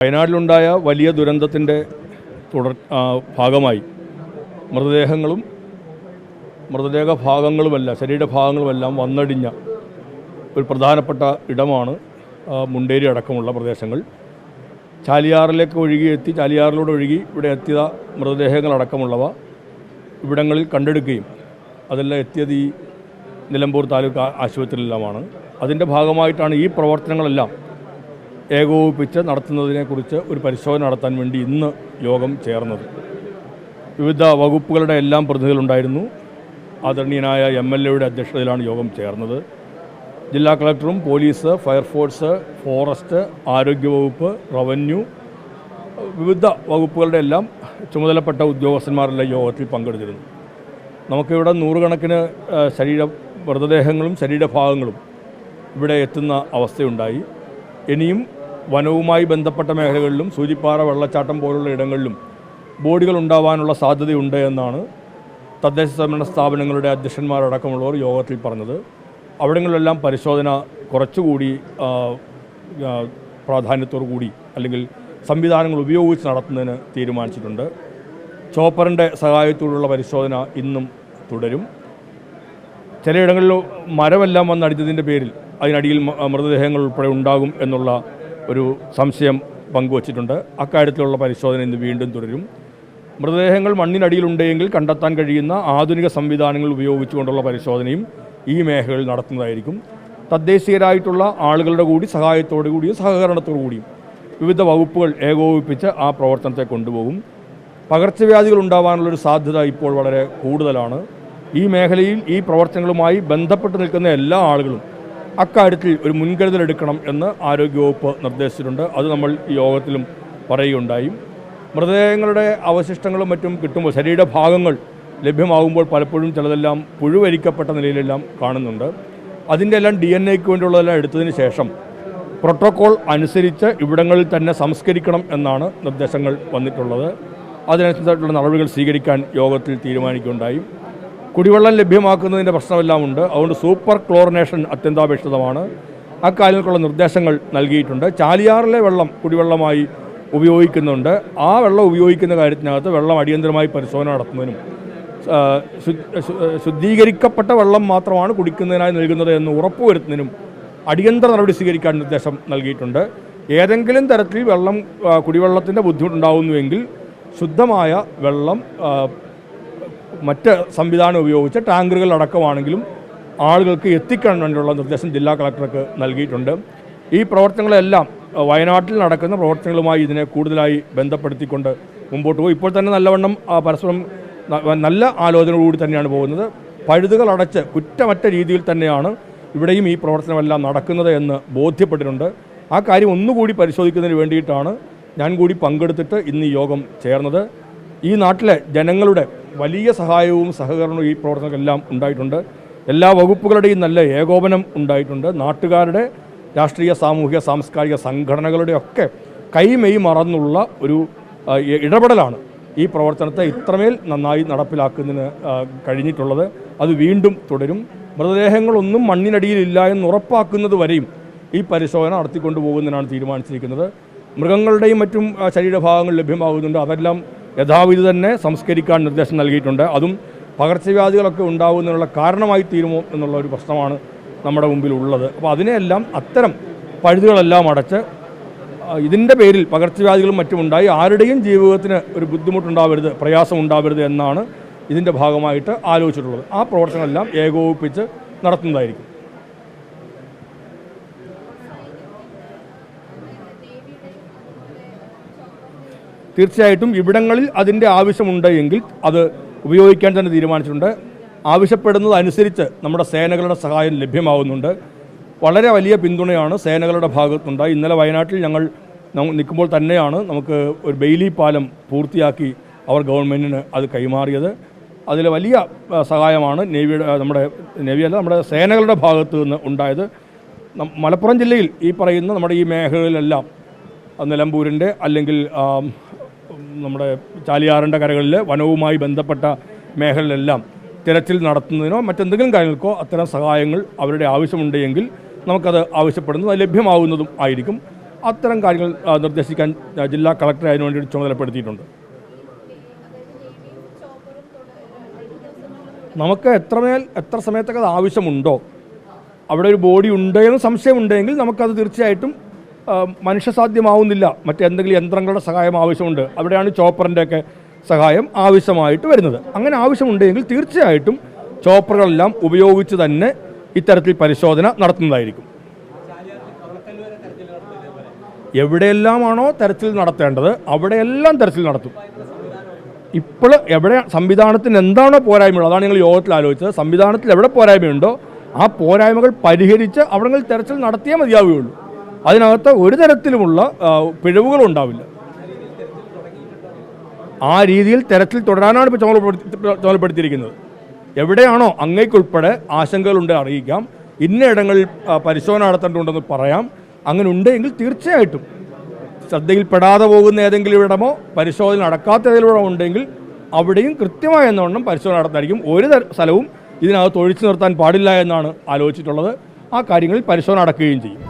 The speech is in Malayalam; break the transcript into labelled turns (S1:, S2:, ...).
S1: വയനാട്ടിലുണ്ടായ വലിയ ദുരന്തത്തിൻ്റെ ഭാഗമായി ശരീരഭാഗങ്ങളുമെല്ലാം വന്നടിഞ്ഞ ഒരു പ്രധാനപ്പെട്ട ഇടമാണ് മുണ്ടേരി അടക്കമുള്ള പ്രദേശങ്ങൾ. ചാലിയാറിലേക്ക് ഒഴുകിയെത്തി, ചാലിയാറിലൂടെ ഒഴുകി ഇവിടെ എത്തിയ മൃതദേഹങ്ങളടക്കമുള്ളവ ഇവിടങ്ങളിൽ കണ്ടെടുക്കുകയും അതെല്ലാം എത്തിയത് ഈ നിലമ്പൂർ താലൂക്ക് ആശുപത്രിയിലെല്ലാമാണ്. അതിൻ്റെ ഭാഗമായിട്ടാണ് ഈ പ്രവർത്തനങ്ങളെല്ലാം ഏകോപിപ്പിച്ച് നടത്തുന്നതിനെക്കുറിച്ച് ഒരു പരിശോധന നടത്താൻ വേണ്ടി ഇന്ന് യോഗം ചേർന്നത്. വിവിധ വകുപ്പുകളുടെ എല്ലാം പ്രതിനിധികളുണ്ടായിരുന്നു. ആദരണീയനായ MLA അധ്യക്ഷതയിലാണ് യോഗം ചേർന്നത്. ജില്ലാ കളക്ടറും പോലീസ്, ഫയർഫോഴ്സ്, ഫോറസ്റ്റ്, ആരോഗ്യവകുപ്പ്, റവന്യൂ, വിവിധ വകുപ്പുകളുടെ എല്ലാം ചുമതലപ്പെട്ട ഉദ്യോഗസ്ഥന്മാരെല്ലാം യോഗത്തിൽ പങ്കെടുത്തിരുന്നു. നമുക്കിവിടെ നൂറുകണക്കിന് മൃതദേഹങ്ങളും ശരീരഭാഗങ്ങളും ഇവിടെ എത്തുന്ന അവസ്ഥയുണ്ടായി. ഇനിയും വനവുമായി ബന്ധപ്പെട്ട മേഖലകളിലും സൂചിപ്പാറ വെള്ളച്ചാട്ടം പോലുള്ള ഇടങ്ങളിലും ബോഡികൾ ഉണ്ടാവാനുള്ള സാധ്യതയുണ്ട് എന്നാണ് തദ്ദേശ സ്വയംഭരണ സ്ഥാപനങ്ങളുടെ അധ്യക്ഷന്മാരടക്കമുള്ളവർ യോഗത്തിൽ പറഞ്ഞത്. അവിടങ്ങളിലെല്ലാം പരിശോധന കുറച്ചുകൂടി പ്രാധാന്യത്തോടു കൂടി അല്ലെങ്കിൽ സംവിധാനങ്ങൾ ഉപയോഗിച്ച് നടത്തുന്നതിന് തീരുമാനിച്ചിട്ടുണ്ട്. ചോപ്പറിൻ്റെ സഹായത്തോടുള്ള പരിശോധന ഇന്നും തുടരും. ചിലയിടങ്ങളിൽ മരമെല്ലാം വന്നടിച്ചതിൻ്റെ പേരിൽ അതിനടിയിൽ മൃതദേഹങ്ങൾ ഉൾപ്പെടെ ഉണ്ടാകും എന്നുള്ള ഒരു സംശയം പങ്കുവച്ചിട്ടുണ്ട്. അക്കാര്യത്തിലുള്ള പരിശോധന ഇന്ന് വീണ്ടും തുടരും. മൃതദേഹങ്ങൾ മണ്ണിനടിയിലുണ്ടെങ്കിൽ കണ്ടെത്താൻ കഴിയുന്ന ആധുനിക സംവിധാനങ്ങൾ ഉപയോഗിച്ചുകൊണ്ടുള്ള പരിശോധനയും ഈ മേഖലയിൽ നടത്തുന്നതായിരിക്കും. തദ്ദേശീയരായിട്ടുള്ള ആളുകളുടെ കൂടി സഹായത്തോടു കൂടിയും സഹകരണത്തോടു കൂടിയും വിവിധ വകുപ്പുകൾ ഏകോപിപ്പിച്ച് ആ പ്രവർത്തനത്തെ കൊണ്ടുപോകും. പകർച്ചവ്യാധികൾ ഉണ്ടാവാനുള്ളൊരു സാധ്യത ഇപ്പോൾ വളരെ കൂടുതലാണ്. ഈ മേഖലയിൽ ഈ പ്രവർത്തനങ്ങളുമായി ബന്ധപ്പെട്ട് നിൽക്കുന്ന എല്ലാ ആളുകളും അക്കാര്യത്തിൽ ഒരു മുൻകരുതലെടുക്കണം എന്ന് ആരോഗ്യവകുപ്പ് നിർദ്ദേശിച്ചിട്ടുണ്ട്. അത് നമ്മൾ ഈ യോഗത്തിലും പറയുകയുണ്ടായി. മൃതദേഹങ്ങളുടെ അവശിഷ്ടങ്ങളും മറ്റും കിട്ടുമ്പോൾ ശരീരഭാഗങ്ങൾ ലഭ്യമാകുമ്പോൾ പലപ്പോഴും ചിലതെല്ലാം പുഴുവരിക്കപ്പെട്ട നിലയിലെല്ലാം കാണുന്നുണ്ട്. അതിൻ്റെ എല്ലാം DNA വേണ്ടിയുള്ളതെല്ലാം എടുത്തതിന് ശേഷം പ്രോട്ടോക്കോൾ അനുസരിച്ച് ഇവിടങ്ങളിൽ തന്നെ സംസ്കരിക്കണം എന്നാണ് നിർദ്ദേശങ്ങൾ വന്നിട്ടുള്ളത്. അതിനനുസരിച്ചുള്ള നടപടികൾ സ്വീകരിക്കാൻ യോഗത്തിൽ തീരുമാനിക്കുകയുണ്ടായി. കുടിവെള്ളം ലഭ്യമാക്കുന്നതിൻ്റെ പ്രശ്നമെല്ലാം ഉണ്ട്. അതുകൊണ്ട് സൂപ്പർ ക്ലോറിനേഷൻ അത്യന്താപേക്ഷിതമാണ്. അക്കാര്യങ്ങൾക്കുള്ള നിർദ്ദേശങ്ങൾ നൽകിയിട്ടുണ്ട്. ചാലിയാറിലെ വെള്ളം കുടിവെള്ളമായി ഉപയോഗിക്കുന്നുണ്ട്. ആ വെള്ളം ഉപയോഗിക്കുന്ന കാര്യത്തിനകത്ത് വെള്ളം അടിയന്തരമായി പരിശോധന നടത്തുന്നതിനും ശുദ്ധീകരിക്കപ്പെട്ട വെള്ളം മാത്രമാണ് കുടിക്കുന്നതിനായി നൽകുന്നത് എന്ന് ഉറപ്പുവരുത്തുന്നതിനും അടിയന്തര നടപടി സ്വീകരിക്കാൻ നിർദ്ദേശം നൽകിയിട്ടുണ്ട്. ഏതെങ്കിലും തരത്തിൽ കുടിവെള്ളത്തിൻ്റെ ബുദ്ധിമുട്ടുണ്ടാകുന്നുവെങ്കിൽ ശുദ്ധമായ വെള്ളം മറ്റ് സംവിധാനം ഉപയോഗിച്ച് ടാങ്കറുകൾ അടക്കമാണെങ്കിലും ആളുകൾക്ക് എത്തിക്കാൻ വേണ്ടിയുള്ള നിർദ്ദേശം ജില്ലാ കളക്ടർക്ക് നൽകിയിട്ടുണ്ട്. ഈ പ്രവർത്തനങ്ങളെല്ലാം വയനാട്ടിൽ നടക്കുന്ന പ്രവർത്തനങ്ങളുമായി ഇതിനെ കൂടുതലായി ബന്ധപ്പെടുത്തിക്കൊണ്ട് മുമ്പോട്ട് പോകും. ഇപ്പോൾ തന്നെ നല്ലവണ്ണം പരസ്പരം നല്ല ആലോചനയോടുകൂടി തന്നെയാണ് പോകുന്നത്. പഴുതുകൾ അടച്ച് കുറ്റമറ്റ രീതിയിൽ തന്നെയാണ് ഇവിടെയും ഈ പ്രവർത്തനമെല്ലാം നടക്കുന്നത് എന്ന് ബോധ്യപ്പെട്ടിട്ടുണ്ട്. ആ കാര്യം ഒന്നുകൂടി പരിശോധിക്കുന്നതിന് വേണ്ടിയിട്ടാണ് ഞാൻ കൂടി പങ്കെടുത്തിട്ട് ഇന്ന് ഈ യോഗം ചേർന്നത്. ഈ നാട്ടിലെ ജനങ്ങളുടെ വലിയ സഹായവും സഹകരണവും ഈ പ്രവർത്തനങ്ങളെല്ലാം ഉണ്ടായിട്ടുണ്ട്. എല്ലാ വകുപ്പുകളുടെയും നല്ല ഏകോപനം ഉണ്ടായിട്ടുണ്ട്. നാട്ടുകാരുടെ, രാഷ്ട്രീയ, സാമൂഹിക, സാംസ്കാരിക സംഘടനകളുടെയൊക്കെ കൈമെയ് മറന്നുള്ള ഒരു ഇടപെടലാണ് ഈ പ്രവർത്തനത്തെ ഇത്രമേൽ നന്നായി നടപ്പിലാക്കുന്നതിന് കഴിഞ്ഞിട്ടുള്ളത്. അത് വീണ്ടും തുടരും. മൃതദേഹങ്ങളൊന്നും മണ്ണിനടിയിലില്ല എന്ന് ഉറപ്പാക്കുന്നത് വരെയും ഈ പരിശോധന നടത്തിക്കൊണ്ടു പോകുന്നതിനാണ് തീരുമാനിച്ചിരിക്കുന്നത്. മൃഗങ്ങളുടെയും മറ്റും ശരീരഭാഗങ്ങൾ ലഭ്യമാകുന്നുണ്ട്. അതെല്ലാം യഥാവിധി തന്നെ സംസ്കരിക്കാൻ നിർദ്ദേശം നൽകിയിട്ടുണ്ട്. അതും പകർച്ചവ്യാധികളൊക്കെ ഉണ്ടാകുന്നതിനുള്ള കാരണമായി തീരുമോ എന്നുള്ള ഒരു പ്രശ്നമാണ് നമ്മുടെ മുമ്പിലുള്ളത്. അപ്പോൾ അതിനെല്ലാം അത്തരം പഴുതുകളെല്ലാം അടച്ച് ഇതിൻ്റെ പേരിൽ പകർച്ചവ്യാധികളും മറ്റുമുണ്ടായി ആരുടെയും ജീവിതത്തിന് ഒരു ബുദ്ധിമുട്ടുണ്ടാവരുത്, പ്രയാസം ഉണ്ടാവരുത് എന്നാണ് ഇതിൻ്റെ ഭാഗമായിട്ട് ആലോചിച്ചിട്ടുള്ളത്. ആ പ്രവർത്തനങ്ങളെല്ലാം ഏകോപിപ്പിച്ച് നടത്തുന്നതായിരിക്കും. തീർച്ചയായിട്ടും ഇവിടങ്ങളിൽ അതിൻ്റെ ആവശ്യമുണ്ട് എങ്കിൽ അത് ഉപയോഗിക്കാൻ തന്നെ തീരുമാനിച്ചിട്ടുണ്ട്. ആവശ്യപ്പെടുന്നത് അനുസരിച്ച് നമ്മുടെ സേനകളുടെ സഹായം ലഭ്യമാകുന്നുണ്ട്. വളരെ വലിയ പിന്തുണയാണ് സേനകളുടെ ഭാഗത്തുണ്ടായി. ഇന്നലെ വയനാട്ടിൽ ഞങ്ങൾ നിൽക്കുമ്പോൾ തന്നെയാണ് നമുക്ക് ഒരു ബെയിലി പാലം പൂർത്തിയാക്കി അവർ ഗവൺമെൻറ്റിന് അത് കൈമാറിയത്. അതിൽ വലിയ സഹായമാണ് നമ്മുടെ സേനകളുടെ ഭാഗത്തു നിന്ന് ഉണ്ടായത്. മലപ്പുറം ജില്ലയിൽ ഈ പറയുന്ന നമ്മുടെ ഈ മേഖലകളിലെല്ലാം നിലമ്പൂരിൻ്റെ അല്ലെങ്കിൽ നമ്മുടെ ചാലിയാറിൻ്റെ കരകളിൽ വനവുമായി ബന്ധപ്പെട്ട മേഖലയിലെല്ലാം തിരച്ചിൽ നടത്തുന്നതിനോ മറ്റെന്തെങ്കിലും കാര്യങ്ങൾക്കോ അത്തരം സഹായങ്ങൾ അവരുടെ ആവശ്യമുണ്ടെങ്കിൽ നമുക്കത് ആവശ്യപ്പെടുന്നത് ലഭ്യമാവുന്നതും ആയിരിക്കും. അത്തരം കാര്യങ്ങൾ നിർദ്ദേശിക്കാൻ ജില്ലാ കളക്ടറെ അതിനു വേണ്ടി ചുമതലപ്പെടുത്തിയിട്ടുണ്ട്. നമുക്ക് എത്ര സമയത്തൊക്കെ അത് ആവശ്യമുണ്ടോ, അവിടെ ഒരു ബോഡി ഉണ്ടെന്ന് സംശയമുണ്ടെങ്കിൽ നമുക്കത് തീർച്ചയായിട്ടും മനുഷ്യസാധ്യമാവുന്നില്ല, മറ്റെന്തെങ്കിലും യന്ത്രങ്ങളുടെ സഹായം ആവശ്യമുണ്ട്, അവിടെയാണ് ചോപ്പറിൻ്റെയൊക്കെ സഹായം ആവശ്യമായിട്ട് വരുന്നത്. അങ്ങനെ ആവശ്യമുണ്ടെങ്കിൽ തീർച്ചയായിട്ടും ചോപ്പറുകളെല്ലാം ഉപയോഗിച്ച് തന്നെ ഇത്തരത്തിൽ പരിശോധന നടത്തുന്നതായിരിക്കും. എവിടെയെല്ലാമാണോ തെരച്ചിൽ നടത്തേണ്ടത് അവിടെയെല്ലാം തെരച്ചിൽ നടത്തും. ഇപ്പോൾ എവിടെ സംവിധാനത്തിന് എന്താണോ പോരായ്മയുള്ളത്, അതാണ് ഞങ്ങൾ യോഗത്തിൽ ആലോചിച്ചത്. സംവിധാനത്തിൽ എവിടെ പോരായ്മയുണ്ടോ ആ പോരായ്മകൾ പരിഹരിച്ച് അവിടങ്ങളിൽ തെരച്ചിൽ നടത്തിയേ മതിയാവുകയുള്ളൂ. അതിനകത്ത് ഒരു തരത്തിലുമുള്ള പിഴവുകളും ഉണ്ടാവില്ല. ആ രീതിയിൽ തെരച്ചിൽ തുടരാനാണ് ഇപ്പോൾ ചുമതലപ്പെടുത്തിയിരിക്കുന്നത്. എവിടെയാണോ അങ്ങേക്കുൾപ്പെടെ ആശങ്കകളുണ്ട് അറിയിക്കാം, ഇന്നയിടങ്ങളിൽ പരിശോധന നടത്തേണ്ടതുണ്ടെന്ന് പറയാം. അങ്ങനെ ഉണ്ടെങ്കിൽ തീർച്ചയായിട്ടും ശ്രദ്ധയിൽപ്പെടാതെ പോകുന്ന ഏതെങ്കിലും ഇടമോ പരിശോധന നടക്കാത്ത ഏതെങ്കിലും ഉണ്ടെങ്കിൽ അവിടെയും കൃത്യമായ എന്നവണ്ണം പരിശോധന നടത്തായിരിക്കും. ഒരു സ്ഥലവും ഇതിനകത്ത് ഒഴിച്ചു നിർത്താൻ പാടില്ല എന്നാണ് ആലോചിച്ചിട്ടുള്ളത്. ആ കാര്യങ്ങളിൽ പരിശോധന നടക്കുകയും ചെയ്യും.